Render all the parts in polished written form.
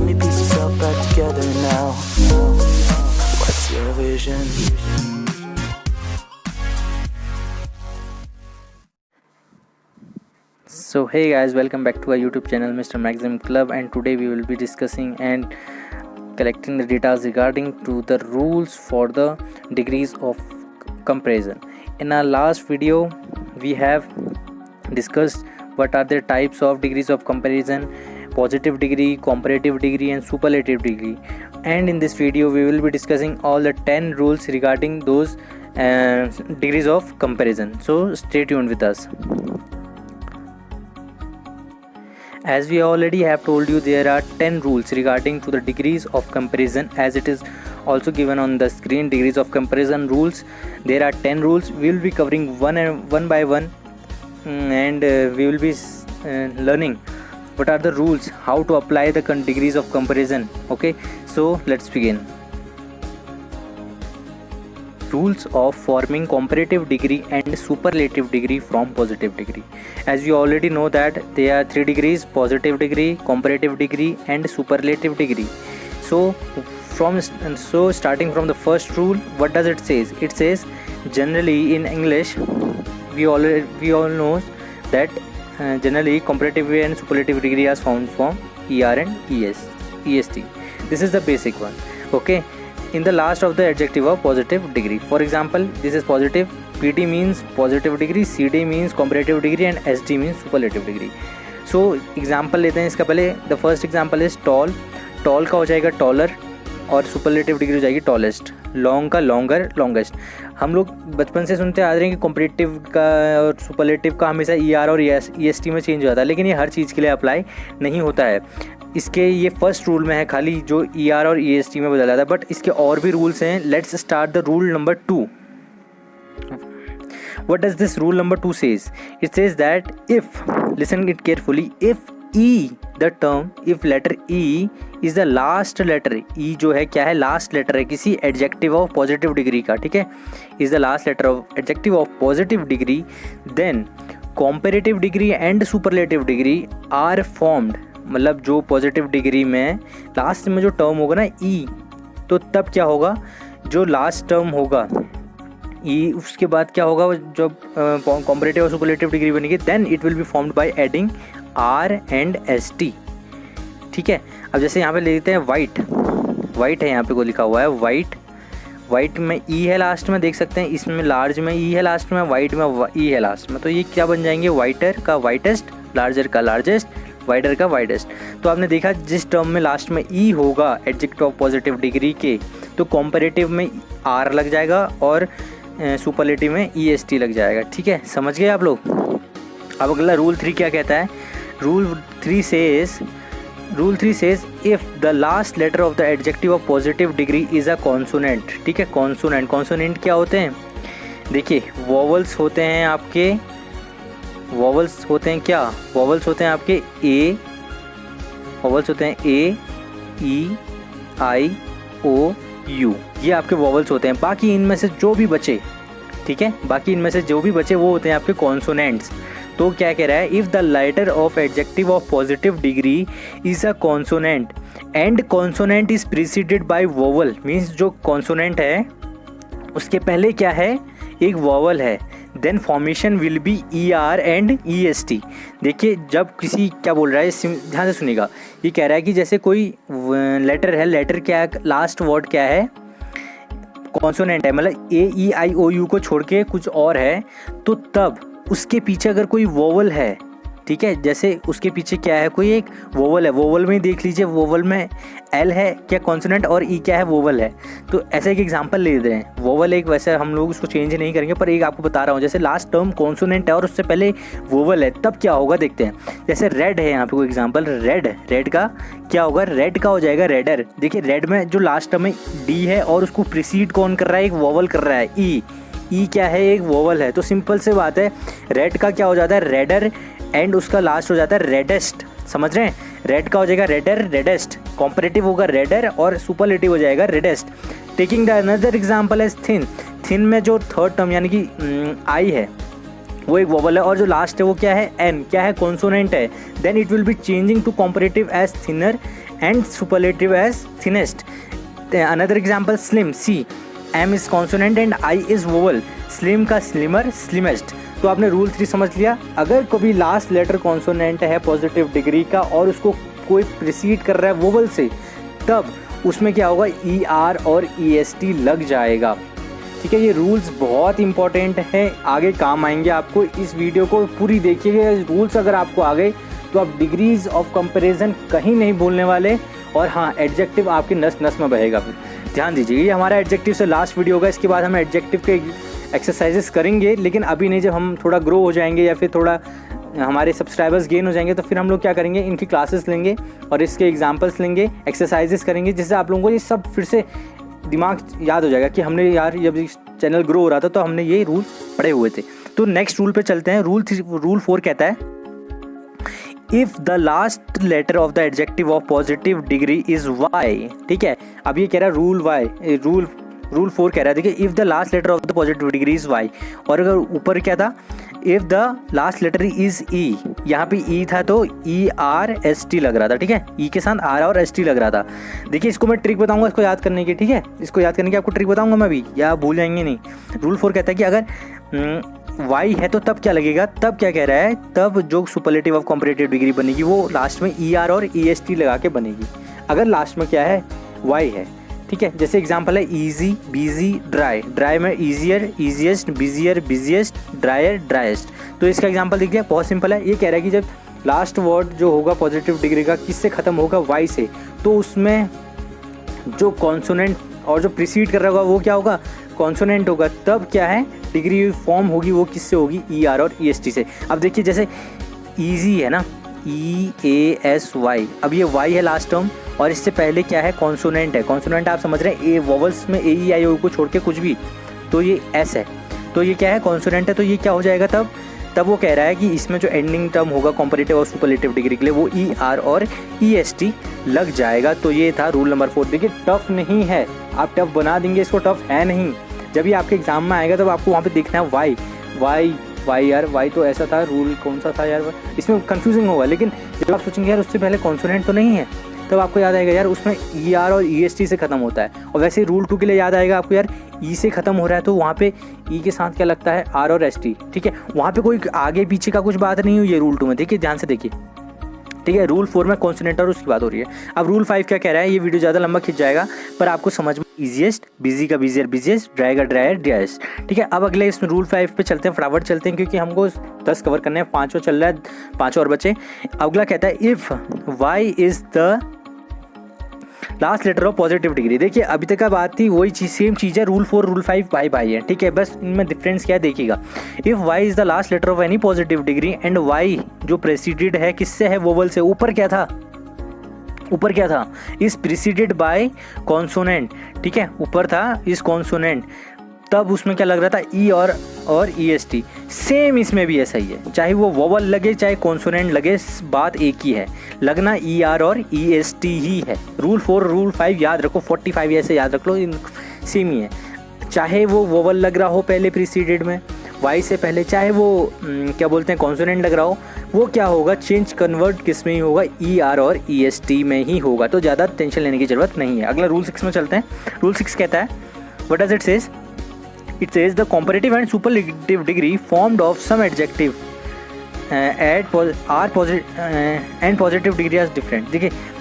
me piece yourself back together now. What's your vision? So hey guys, welcome back to our YouTube channel Mr. Maxim Club, and today we will be discussing and collecting the data regarding to the rules for the degrees of comparison. In our last video we have discussed what are the types of degrees of comparison: positive degree, comparative degree and superlative degree. And in this video we will be discussing all the 10 rules regarding those degrees of comparison. So stay tuned with us. As we already have told you, there are 10 rules regarding to the degrees of comparison, as it is also given on the screen. Degrees of comparison rules, there are 10 rules. We will be covering one by one, and we will be learning what are the rules, how to apply the degrees of comparison. Okay, so let's begin. Rules of forming comparative degree and superlative degree from positive degree. As you already know that there are 3 degrees: positive degree, comparative degree and superlative degree. So starting from the first rule, what does it says? It says, generally in English we all know that generally comparative and superlative degree are found from ER and EST. This is the basic one. Okay, in the last of the adjective of positive degree. For example, this is positive, PD means positive degree, CD means comparative degree and SD means superlative degree. So example लेते हैं इसका पहले. The first example is tall. Tall का हो जाएगा taller और superlative degree हो जाएगी टॉलेस्ट. लॉन्ग का लॉन्गर, लॉन्गेस्ट. हम लोग बचपन से सुनते आ रहे हैं कि कॉम्पिटिटिव का और सुपरलेटिव का हमेशा ER और EST में चेंज हो जाता है, लेकिन ये हर चीज़ के लिए अप्लाई नहीं होता है. इसके ये फर्स्ट रूल में है खाली जो ER और EST में बदला जाता है, बट इसके और भी रूल्स हैं. Let's start the rule number 2. What does this rule number 2 says? It says that if, listen it carefully, if the term, if letter E is the last letter, E जो है क्या है, last letter है किसी adjective of positive degree का. ठीक है, is the last letter of adjective of positive degree, then comparative degree and superlative degree are formed. मतलब जो पॉजिटिव डिग्री में लास्ट में जो टर्म होगा ना E, तो तब क्या होगा, जो लास्ट टर्म होगा E, उसके बाद क्या होगा, जब कॉम्परेटिव और सुपरलेटिव डिग्री बनेगी, then it will be formed by adding R and ST. ठीक है, अब जैसे यहाँ पे ले लेते हैं वाइट. वाइट है यहाँ पे को लिखा हुआ है वाइट. वाइट में E है लास्ट में, देख सकते हैं. इसमें लार्ज में E है लास्ट में, वाइट में E है लास्ट में. तो ये क्या बन जाएंगे, वाइटर का वाइटेस्ट, लार्जर का लार्जेस्ट, वाइडर का वाइडेस्ट. तो आपने देखा जिस टर्म में लास्ट में E होगा एडजेक्टिव ऑफ पॉजिटिव डिग्री के, तो कॉम्परेटिव में R लग जाएगा और सुपरलेटिव में EST लग जाएगा. ठीक है, समझ गए आप लोग. अब अगला रूल 3 क्या कहता है? Rule 3 says if the last letter of the adjective of positive degree is a consonant. ठीक है, कॉन्सोनेंट क्या होते हैं? देखिए, वोवल्स होते हैं आपके, वोवल्स होते हैं क्या, वोवल्स होते हैं आपके A, वोवल्स होते हैं A, E, I, O, U. ये आपके वोवल्स होते हैं. बाकी इनमें से जो भी बचे, ठीक है, बाकी इनमें से जो भी बचे वो होते हैं आपके कॉन्सोनेंट्स. तो क्या कह रहा है, if the letter of adjective of positive degree is a consonant and consonant is preceded by vowel, means जो कॉन्सोनेंट है उसके पहले क्या है, एक वोवल है, then formation will be ER and EST. देखिए, जब किसी, क्या बोल रहा है, ध्यान से सुनिएगा. ये कह रहा है कि जैसे कोई लेटर है, लेटर क्या है, लास्ट वर्ड क्या है, कॉन्सोनेंट है, मतलब AEIOU को छोड़ के कुछ और है, तो तब उसके पीछे अगर कोई वोवल है, ठीक है, जैसे उसके पीछे क्या है, कोई एक वोवल है, वोवल में देख लीजिए, वोवल में L है क्या कॉन्सोनेंट और E क्या है, वोवल है. तो ऐसे एक एग्जांपल ले रहे हैं. वोवल एक, वैसे हम लोग उसको चेंज नहीं करेंगे, पर एक आपको बता रहा हूँ, जैसे लास्ट टर्म कॉन्सोनेंट है और उससे पहले वोवल है, तब क्या होगा देखते हैं. जैसे रेड है यहाँ पे कोई एग्जाम्पल, रेड का क्या होगा, रेड का हो जाएगा रेडर. देखिए, रेड में जो लास्ट टर्म में D है और उसको प्रीसीड कौन कर रहा है, एक वोवल कर रहा है, E क्या है, एक वोवल है. तो सिंपल से बात है, रेड का क्या हो जाता है, रेडर, एंड उसका लास्ट हो जाता है रेडेस्ट. समझ रहे हैं, रेड का हो जाएगा रेडर, रेडेस्ट. कॉम्परेटिव होगा रेडर और सुपरलेटिव हो जाएगा reddest. Taking the another example as thin. Thin में जो थर्ड टर्म यानी कि I है वो एक वोवल है और जो लास्ट है वो क्या है, N, क्या है, कॉन्सोनेंट है. Then it will be changing to comparative as thinner and superlative as thinnest. Another example, slim, C, M is consonant and I is vowel. Slim का slimmer, slimmest. तो आपने रूल 3 समझ लिया। अगर कभी लास्ट लेटर कॉन्सोनेंट है positive degree का और उसको कोई प्रिसीड कर रहा है वोवल से, तब उसमें क्या होगा, ER और EST लग जाएगा। ठीक है, ये रूल्स बहुत इंपॉर्टेंट है, आगे काम आएंगे आपको। इस वीडियो को पूरी देखिएगा। रूल्स अगर आपको आ गए तो आप डिग्रीज ऑफ कंपैरिजन कहीं नहीं भूलने वाले। और हाँ, एडजेक्टिव आपके नस नस में बहेगा। फिर ध्यान दीजिए, ये हमारा एडजेक्टिव से लास्ट वीडियो होगा। इसके बाद हम एडजेक्टिव के एक्सरसाइजेस करेंगे, लेकिन अभी नहीं। जब हम थोड़ा ग्रो हो जाएंगे या फिर थोड़ा हमारे सब्सक्राइबर्स गेन हो जाएंगे तो फिर हम लोग क्या करेंगे, इनकी क्लासेस लेंगे और इसके एग्जांपल्स लेंगे, एक्सरसाइजेस करेंगे, जिससे आप लोगों को ये सब फिर से दिमाग याद हो जाएगा कि हमने यार जब चैनल ग्रो हो रहा था तो हमने ये रूल्स पढ़े हुए थे। तो नेक्स्ट रूल पे चलते हैं। रूल 4 कहता है, if the last letter of the adjective of positive degree is Y. ठीक है, अब ये कह रहा है रूल 4 कह रहा है, देखिए, if the last letter of the positive degree is Y. और अगर ऊपर क्या था, if the last letter is E, यहाँ पे ई था तो ERST लग रहा था। ठीक है, ई के साथ R और ST लग रहा था। देखिए, इसको मैं ट्रिक बताऊंगा इसको याद करने की। ठीक है, इसको याद करने की आपको ट्रिक बताऊंगा मैं भी, या भूल जाएंगे नहीं। रूल 4 कहता है कि अगर वाई है तो तब क्या लगेगा, तब क्या कह रहा है, तब जो सुपरलेटिव ऑफ कॉम्परेटिव डिग्री बनेगी वो लास्ट में ER और EST लगा के बनेगी। अगर लास्ट में क्या है, वाई है। ठीक है, जैसे एग्जांपल है इजी, बिजी, ड्राई। ड्राई में easier, easiest, busier, busiest, dryer, driest. तो इसका एग्जांपल देखिए, बहुत सिंपल है। ये कह रहा है कि जब लास्ट वर्ड जो होगा पॉजिटिव डिग्री का किससे ख़त्म होगा, वाई से, तो उसमें जो कॉन्सोनेंट और जो प्रीसीड कर रहा होगा वो क्या होगा, कॉन्सोनेंट होगा। तब क्या है, डिग्री फॉर्म होगी वो किससे होगी, ER और EST से। अब देखिए, जैसे ईजी है ना, EASY, अब ये वाई है लास्ट टर्म और इससे पहले क्या है, कॉन्सोनेंट है। कॉन्सोनेंट आप समझ रहे हैं, ए वोवल्स में AEIO को छोड़ के कुछ भी, तो ये S है, तो ये क्या है, कॉन्सोनेंट है। तो ये क्या हो जाएगा, तब वो कह रहा है कि इसमें जो एंडिंग टर्म होगा कॉम्परेटिव और सुपरलेटिव डिग्री के लिए वो ER और EST लग जाएगा। तो ये था रूल नंबर 4। देखिए, टफ नहीं है, आप टफ बना देंगे इसको, टफ है नहीं। जब ये आपके एग्जाम में आएगा तब आपको वहाँ पे देखना है वाई यार, वाई तो ऐसा था, रूल कौन सा था यार, इसमें कंफ्यूजिंग होगा। लेकिन जब आप सोचेंगे यार उससे पहले कॉन्सोनेंट तो नहीं है, तब आपको याद आएगा यार उसमें ER और EST से ख़त्म होता है। और वैसे रूल 2 के लिए याद आएगा आपको, यार E से ख़त्म हो रहा है तो वहाँ पे E के साथ क्या लगता है, R और ST। ठीक है, वहाँ पे कोई आगे पीछे का कुछ बात नहीं हुई है रूल 2 में। देखिए, ध्यान से देखिए। ठीक है, रूल 4 में कॉन्सोनेंट और उसकी बात हो रही है। अब रूल 5 क्या कह रहा है, ये वीडियो ज़्यादा लंबा खिंच जाएगा, पर आपको समझ में, ईजिएस्ट, बिजी का बिजियर, बिजिएस्ट, ड्राई का ड्रायर, ड्राइएस्ट। ठीक है, अब अगले इसमें रूल 5 पे चलते हैं, फटाफट चलते हैं क्योंकि हमको 10 कवर करने हैं, 5 चल रहा है, 5 और बचे। अगला कहता है, if Y is the last letter of positive degree. देखिए, अभी तक का बात थी वही चीज़, सेम चीज़ है। रूल 4 रूल 5 भाई है। ठीक है, बस इनमें डिफरेंस क्या है देखिएगा। If Y is the last letter of any positive degree and Y जो प्रेसिडेड है किससे है, वोवल से। ऊपर क्या था, इज प्रीसीडेड बाय कॉन्सोनेंट। ठीक है, ऊपर था इज कॉन्सोनेंट, तब उसमें क्या लग रहा था, E और EST। सेम इसमें भी ऐसा ही है, चाहे वो वोवल लगे चाहे कॉन्सोनेंट लगे, बात एक ही है, लगना ER और EST ही है। रूल 4 रूल 5 याद रखो, 45 ऐसे याद रख लो, सेम ही है। चाहे वो वोवल लग रहा हो पहले प्रीसीडेड में वाई से पहले, चाहे वो क्या बोलते हैं कॉन्सोनेंट लग रहा हो, वो क्या होगा, चेंज कन्वर्ट किस में ही होगा, ER और EST में ही होगा। तो ज़्यादा टेंशन लेने की ज़रूरत नहीं है। अगला रूल 6 में चलते हैं। रूल 6 कहता है, what does it says, it says the comparative and superlative degree formed of some adjective and positive degree are different।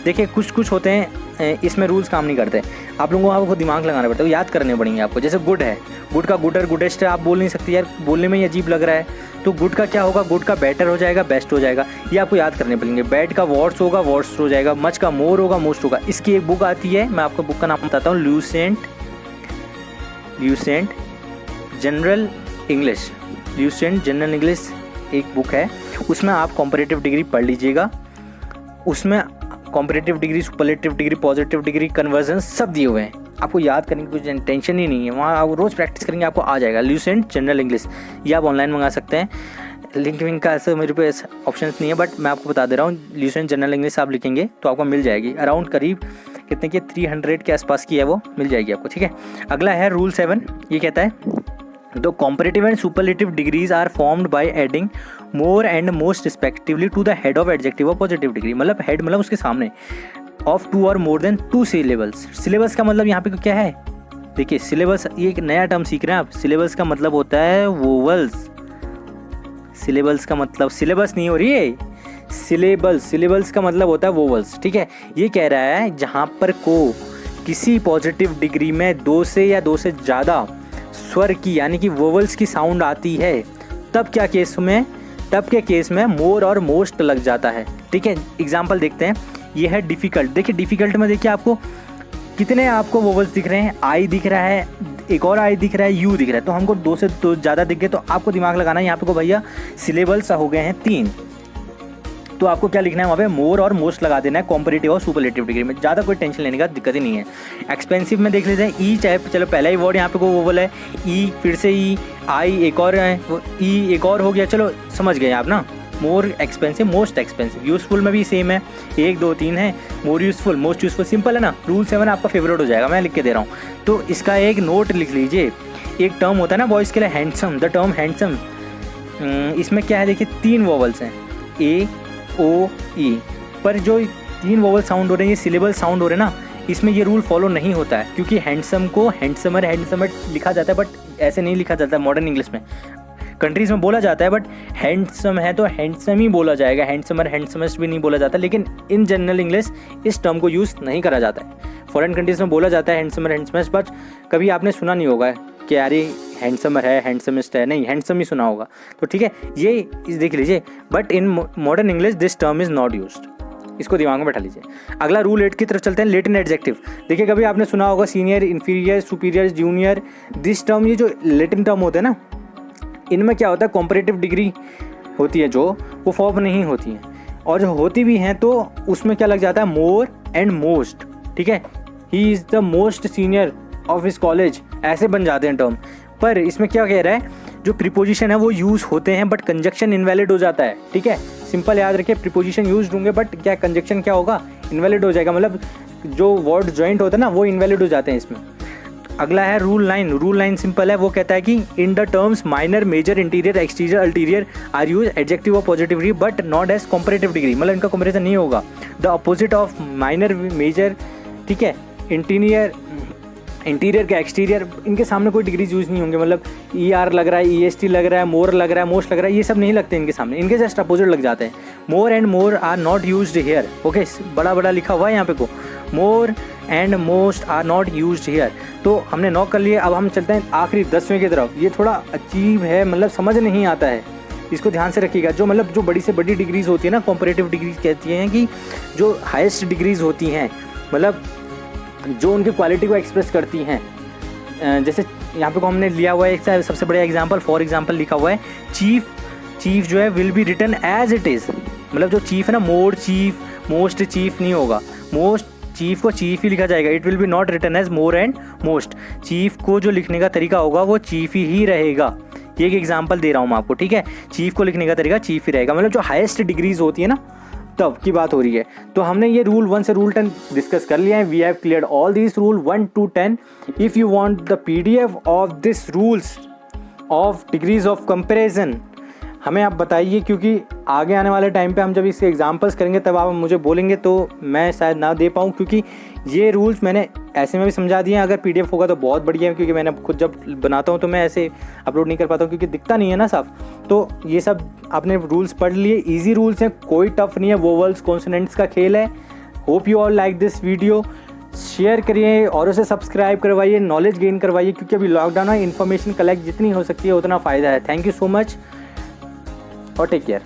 देखिए कुछ होते हैं इसमें रूल्स काम नहीं करते, आप लोगों को आपको दिमाग लगाना पड़ता है, याद करने पड़ेंगे आपको। जैसे गुड है, गुड का गुडर गुडेस्ट है, आप बोल नहीं सकते यार, बोलने में ही अजीब लग रहा है, तो गुड का क्या होगा, गुड का बेटर हो जाएगा, बेस्ट हो जाएगा, ये आपको याद करने पड़ेंगे। बैड का वर्स्ट होगा, वर्स्ट हो जाएगा, मच का मोर होगा, मोस्ट होगा। इसकी एक बुक आती है, मैं आपको बुक का नाम बताता हूँ, ल्यूसेंट जनरल इंग्लिश एक बुक है, उसमें आप कॉम्परेटिव डिग्री पढ़ लीजिएगा। उसमें comparative degree, superlative degree, positive degree, conversion सब दिए हुए हैं, आपको याद करने की कुछ टेंशन ही नहीं है। वहाँ आप रोज़ प्रैक्टिस करेंगे आपको आ जाएगा। ल्यूसेंट जनरल इंग्लिश, ये आप ऑनलाइन मंगा सकते हैं, लिंक विंक का ऐसा मेरे पे ऑप्शन नहीं है, बट मैं आपको बता दे रहा हूँ, ल्यूसेंट जनरल इंग्लिश आप लिखेंगे तो आपको मिल जाएगी। अराउंड करीब कितने की, 300 के आसपास की है, वो मिल जाएगी आपको। ठीक है, अगला है रूल 7, ये कहता है, The comparative and superlative degrees are formed by adding more and most respectively to the head of adjective of positive degree। मतलब head मतलब उसके सामने, ऑफ 2 और मोर देन 2 सिलेबल्स। सिलेबस का मतलब यहाँ पे क्या है, देखिए सिलेबस, ये एक नया टर्म सीख रहे हैं आप। सिलेबस का मतलब होता है वोवल्स। सिलेबस का मतलब, सिलेबस नहीं हो रही है, सिलेबल्स का मतलब होता है वोवल्स, ठीक है। ये कह रहा है जहाँ पर को किसी पॉजिटिव डिग्री में 2 से या 2 से ज़्यादा स्वर की यानी कि वोवल्स की साउंड आती है, तब क्या केस में, तब के केस में मोर और मोस्ट लग जाता है, ठीक है। एग्जाम्पल देखते हैं, ये है डिफ़िकल्ट। देखिए डिफ़िकल्ट में देखिए आपको कितने आपको वोवल्स दिख रहे हैं, आई दिख रहा है, एक और आई दिख रहा है, यू दिख रहा है। तो हमको 2 से 2 ज़्यादा दिख गए, तो आपको दिमाग लगाना है यहाँ पे को भैया सिलेबल्स हो गए हैं 3, तो आपको क्या लिखना है वहाँ पे, मोर और मोस्ट लगा देना है कॉम्परेटिव और सुपरलेटिव डिग्री में। ज़्यादा कोई टेंशन लेने का दिक्कत ही नहीं है। एक्सपेंसिव में देख लेते हैं, ई, चाहे चलो पहला ही वर्ड यहाँ पे को वोवल है, ई, फिर से ई, आई एक और है, ई एक और हो गया, चलो समझ गए आप ना। More expensive, most expensive. Useful में भी सेम है, 1 2 3 है, मोर यूज़फुल, मोस्ट यूज़फुल, सिंपल है ना। रूल 7 आपका फेवरेट हो जाएगा, मैं लिख के दे रहा हूँ। तो इसका एक नोट लिख लीजिए। एक टर्म होता है ना बॉयज़ के लिए हैंडसम, द टर्म हैंडसम, इसमें क्या है देखिए 3 वोवल्स हैं, ए ओ ई, पर जो 3 वोवल साउंड हो रहे हैं, ये सिलेबल साउंड हो रहे हैं ना, इसमें ये रूल फॉलो नहीं होता है, क्योंकि हैंडसम को हैंडसमर लिखा जाता है, बट ऐसे नहीं लिखा जाता है मॉडर्न इंग्लिश में। कंट्रीज़ में बोला जाता है, बट हैंडसम है तो हैंडसम ही बोला जाएगा, हैंडसमर हैंडसमेस्ट भी नहीं बोला जाता। लेकिन इन जनरल इंग्लिश इस टर्म को यूज़ नहीं करा जाता है। फॉरेन कंट्रीज़ में बोला जाता है हैंडसमर हैंडसमेस्ट, बट कभी आपने सुना नहीं होगा कि यार ये हैंडसमर है हैंडसमेस्ट है, नहीं, हैंडसम ही सुना होगा। तो ठीक है, ये देख लीजिए, but in modern English this term is not used, इसको दिमाग में बैठा लीजिए। अगला रूल 8 की तरफ चलते हैं, लेटिन एडजेक्टिव। देखिए कभी आपने सुना होगा senior, inferior, superior, junior, this term, ये जो लेटिन टर्म होते हैं ना, इनमें क्या होता है, कॉम्परेटिव डिग्री होती है जो, वो फॉर्म नहीं होती है, और जो होती भी हैं तो उसमें क्या लग जाता है, मोर एंड मोस्ट, ठीक है। He is the most senior of his college, ऐसे बन जाते हैं टर्म। पर इसमें क्या कह रहा है, जो प्रीपोजिशन है वो यूज़ होते हैं, बट कंजक्शन इनवैलिड हो जाता है, ठीक है। सिंपल याद रखिए, प्रीपोजिशन यूज होंगे, बट क्या कंजक्शन क्या होगा, इनवैलिड हो जाएगा, मतलब जो वर्ड जॉइंट होता है ना वो इनवैलिड हो जाते हैं इसमें। अगला है रूल 9। रूल 9 सिंपल है, वो कहता है कि in the terms minor, major, interior, exterior, ulterior are use adjective और positive degree but not as comparative degree, मतलब इनका कंपेरिजन नहीं होगा। The opposite of minor, major, ठीक है, इंटीरियर के एक्सटीरियर, इनके सामने कोई डिग्रीज यूज़ नहीं होंगे, मतलब ई आर लग रहा है, ई एस टी लग रहा है, मोर लग रहा है, मोस्ट लग रहा है, ये सब नहीं लगते इनके सामने, इनके जस्ट अपोजिट लग जाते हैं। More and more are not used here, okay, बड़ा बड़ा लिखा हुआ है यहाँ पे को, more and most are not used here. तो हमने नॉक कर लिए। अब हम चलते हैं आखिरी 10वें की तरफ। ये थोड़ा अजीब है, मतलब समझ नहीं आता है, इसको ध्यान से रखिएगा। जो मतलब जो बड़ी से बड़ी डिग्रीज होती है ना, कॉम्परेटिव डिग्रीज कहती हैं कि जो हाईएस्ट डिग्रीज होती हैं, मतलब जो उनकी क्वालिटी को एक्सप्रेस करती हैं। जैसे यहाँ पे को हमने लिया हुआ है एक सबसे बड़ा एग्जांपल, फॉर एग्जांपल लिखा हुआ है चीफ जो है will be written as it is, मतलब जो चीफ है ना, मोर चीफ, मोस्ट चीफ नहीं होगा, मोस्ट चीफ को चीफ ही लिखा जाएगा। It will be not written as more and most, chief को जो लिखने का तरीका होगा वो चीफ ही रहेगा। ये एक एग्जांपल दे रहा हूँ मैं आपको, ठीक है, चीफ को लिखने का तरीका चीफ ही रहेगा, मतलब जो हाईएस्ट डिग्रीज होती है ना तब की बात हो रही है। तो हमने ये रूल 1 से रूल 10 डिस्कस कर लिया है। We have cleared all these rule 1 to 10। If you want the PDF of this rules of degrees of comparison, हमें आप बताइए, क्योंकि आगे आने वाले टाइम पे हम जब इसके एग्जांपल्स करेंगे तब आप मुझे बोलेंगे तो मैं शायद ना दे पाऊँ, क्योंकि ये रूल्स मैंने ऐसे में भी समझा दिए हैं। अगर PDF होगा तो बहुत बढ़िया है, क्योंकि मैंने खुद जब बनाता हूँ तो मैं ऐसे अपलोड नहीं कर पाता हूँ, क्योंकि दिखता नहीं है ना साफ। तो ये सब आपने रूल्स पढ़ लिए, इजी रूल्स हैं, कोई टफ नहीं है, वोवल्स कॉन्सोनेंट्स का खेल है। Hope you all like this video. Share करिए और उसे सब्सक्राइब करवाइए, नॉलेज गेन करवाइए, क्योंकि अभी लॉकडाउन है, इन्फॉर्मेशन कलेक्ट जितनी हो सकती है उतना फ़ायदा है। थैंक यू सो मच और टेक केयर।